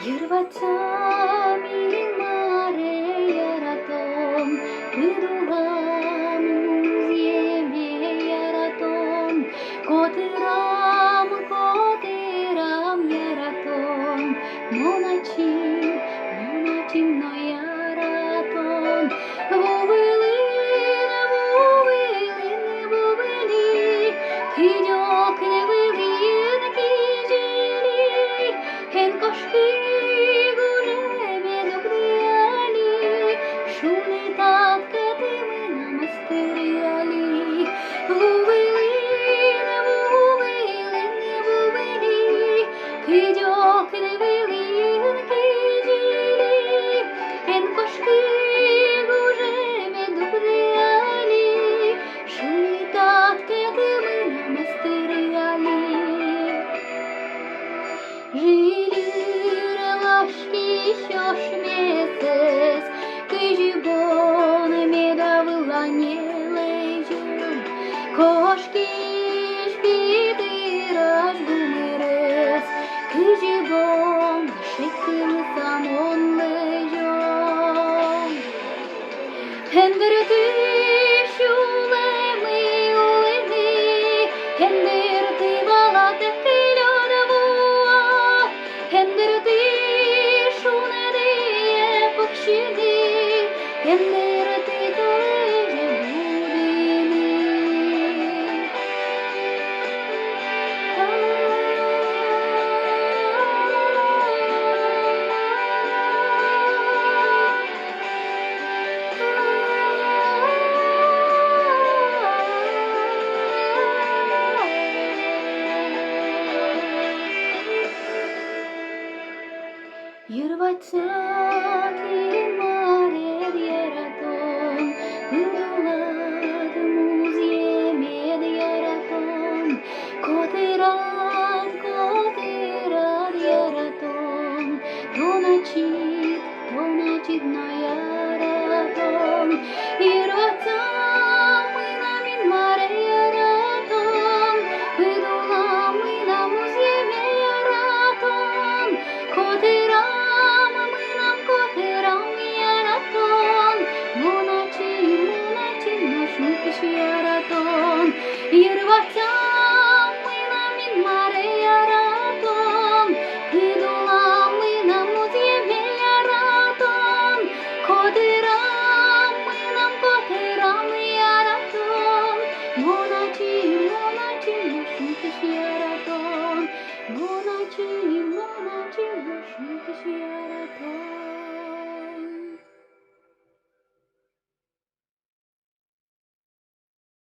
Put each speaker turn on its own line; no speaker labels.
Yırvatam ilmare yaraton, Kıdugam muzyeme yaraton, Kotyram yaraton, Monachim no yaraton, Vuvili, Kıydok nevılin kicili, Hen koşki gureme dogriali, Şune tatkatimi namastriali, Vuvili, Kıydok nevılin kicili, Hen koşki gureme dogriali, Şune tatkatimi namastriali. Жилирелашки шошмесес, Кыжибон медавыланележем, Кошки шпитыраш гумерес, Кыжибон шекил самонлежем. Хендерти шулеми улени, Хендерти балате кылёдавуа, Хендерти шунедие пакшиди, Хендерти толеже будини. Yırvatsak